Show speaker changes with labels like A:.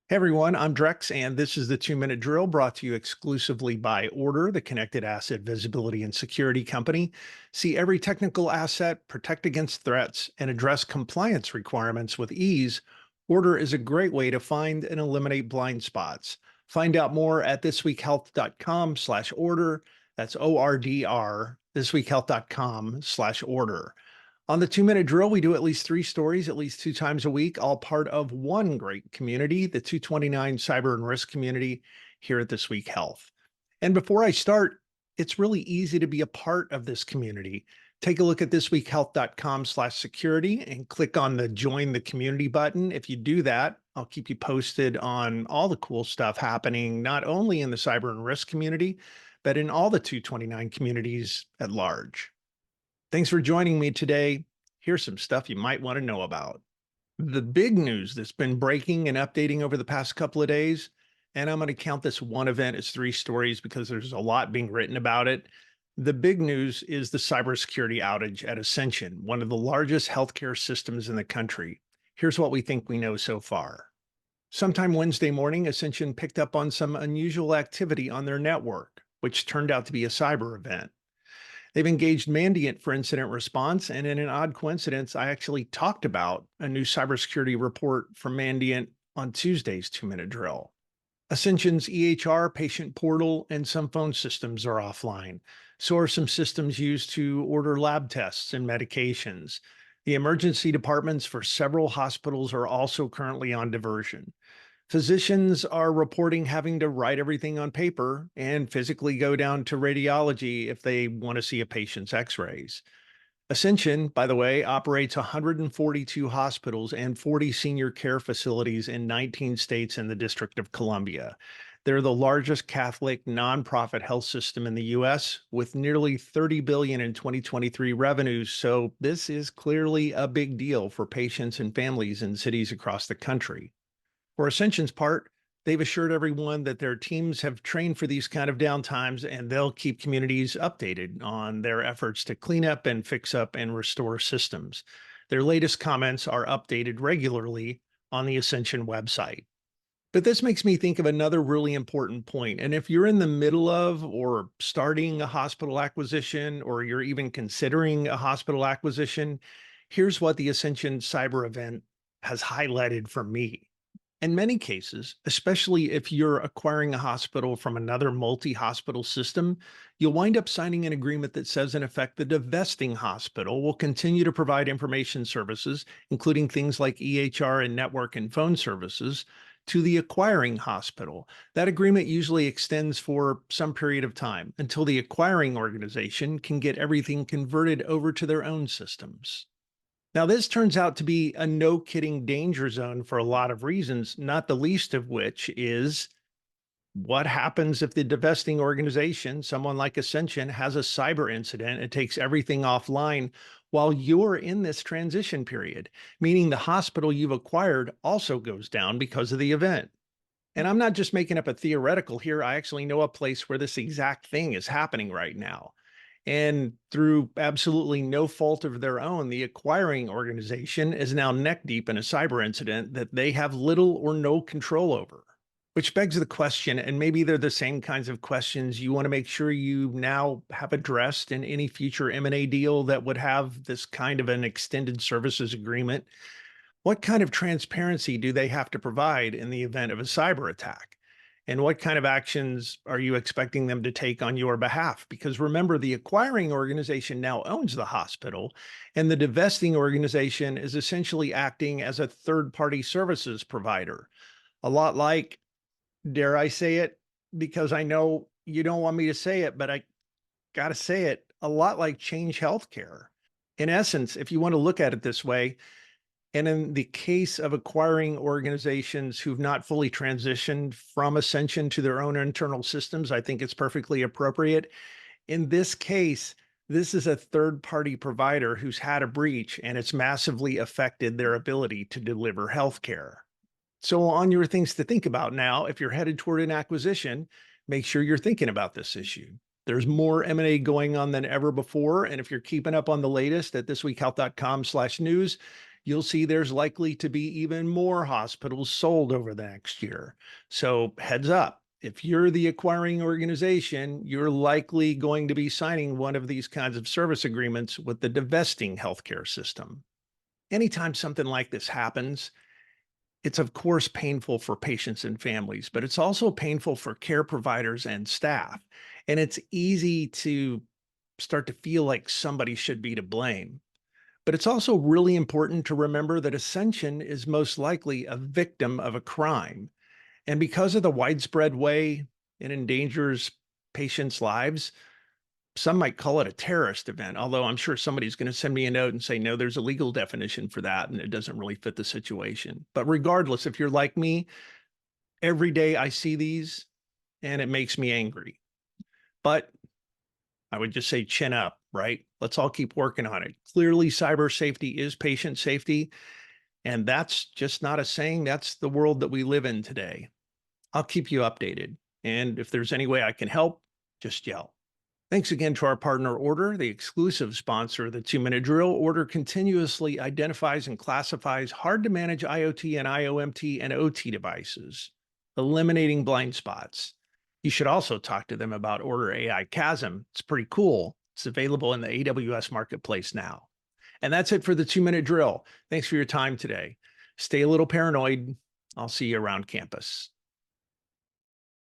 A: Hey everyone, I'm Drex, and this is the 2 Minute Drill brought to you exclusively by Order, the connected asset visibility and security company. See every technical asset, protect against threats, and address compliance requirements with ease. Order is a great way to find and eliminate blind spots. Find out more at thisweekhealth.com/order. That's ORDR, thisweekhealth.com/order. On the 2 Minute Drill, we do at least three stories at least two times a week, all part of one great community, the 229 Cyber and Risk community here at This Week Health. And before I start, it's really easy to be a part of this community. Take a look at thisweekhealth.com/security and click on the Join the Community button. If you do that, I'll keep you posted on all the cool stuff happening, not only in the Cyber and Risk community, but in all the 229 communities at large. Thanks for joining me today. Here's some stuff you might want to know about. The big news that's been breaking and updating over the past couple of days, and I'm going to count this one event as three stories because there's a lot being written about it. The big news is the cybersecurity outage at Ascension, one of the largest healthcare systems in the country. Here's what we think we know so far. Sometime Wednesday morning, Ascension picked up on some unusual activity on their network, which turned out to be a cyber event. They've engaged Mandiant for incident response, and in an odd coincidence, I actually talked about a new cybersecurity report from Mandiant on Tuesday's 2 Minute Drill. Ascension's EHR, patient portal, and some phone systems are offline. So are some systems used to order lab tests and medications. The emergency departments for several hospitals are also currently on diversion. Physicians are reporting having to write everything on paper and physically go down to radiology if they want to see a patient's x-rays. Ascension, by the way, operates 142 hospitals and 40 senior care facilities in 19 states and the District of Columbia. They're the largest Catholic nonprofit health system in the US with nearly $30 billion in 2023 revenues. So this is clearly a big deal for patients and families in cities across the country. For Ascension's part, they've assured everyone that their teams have trained for these kind of downtimes and they'll keep communities updated on their efforts to clean up and fix up and restore systems. Their latest comments are updated regularly on the Ascension website. But this makes me think of another really important point. And if you're in the middle of or starting a hospital acquisition, or you're even considering a hospital acquisition, here's what the Ascension cyber event has highlighted for me. In many cases, especially if you're acquiring a hospital from another multi-hospital system, you'll wind up signing an agreement that says, in effect, the divesting hospital will continue to provide information services, including things like EHR and network and phone services, to the acquiring hospital. That agreement usually extends for some period of time until the acquiring organization can get everything converted over to their own systems. Now, this turns out to be a no-kidding danger zone for a lot of reasons, not the least of which is what happens if the divesting organization, someone like Ascension, has a cyber incident and takes everything offline while you're in this transition period, meaning the hospital you've acquired also goes down because of the event. And I'm not just making up a theoretical here. I actually know a place where this exact thing is happening right now. And through absolutely no fault of their own, the acquiring organization is now neck deep in a cyber incident that they have little or no control over. Which begs the question, and maybe they're the same kinds of questions you want to make sure you now have addressed in any future M&A deal that would have this kind of an extended services agreement. What kind of transparency do they have to provide in the event of a cyber attack? And what kind of actions are you expecting them to take on your behalf? Because remember, the acquiring organization now owns the hospital, and the divesting organization is essentially acting as a third-party services provider. A lot like, dare I say it, because I know you don't want me to say it, but I got to say it, a lot like Change Healthcare. In essence, if you want to look at it this way, and in the case of acquiring organizations who've not fully transitioned from Ascension to their own internal systems, I think it's perfectly appropriate. In this case, this is a third-party provider who's had a breach, and it's massively affected their ability to deliver healthcare. So on your things to think about now, if you're headed toward an acquisition, make sure you're thinking about this issue. There's more M&A going on than ever before. And if you're keeping up on the latest at thisweekhealth.com/news, you'll see there's likely to be even more hospitals sold over the next year. So, heads up. If you're the acquiring organization, you're likely going to be signing one of these kinds of service agreements with the divesting healthcare system. Anytime something like this happens, it's of course painful for patients and families, but it's also painful for care providers and staff. And it's easy to start to feel like somebody should be to blame. But it's also really important to remember that Ascension is most likely a victim of a crime. And because of the widespread way it endangers patients' lives, some might call it a terrorist event, although I'm sure somebody's going to send me a note and say, no, there's a legal definition for that, and it doesn't really fit the situation. But regardless, if you're like me, every day I see these and it makes me angry. But I would just say chin up, right? Let's all keep working on it. Clearly, cyber safety is patient safety. And that's just not a saying, that's the world that we live in today. I'll keep you updated. And if there's any way I can help, just yell. Thanks again to our partner Order, the exclusive sponsor of the 2-Minute Drill. Order continuously identifies and classifies hard to manage IoT and IoMT and OT devices, eliminating blind spots. You should also talk to them about Order AI Chasm. It's pretty cool. It's available in the AWS marketplace now. And that's it for the 2-Minute Drill. Thanks for your time today. Stay a little paranoid. I'll see you around campus.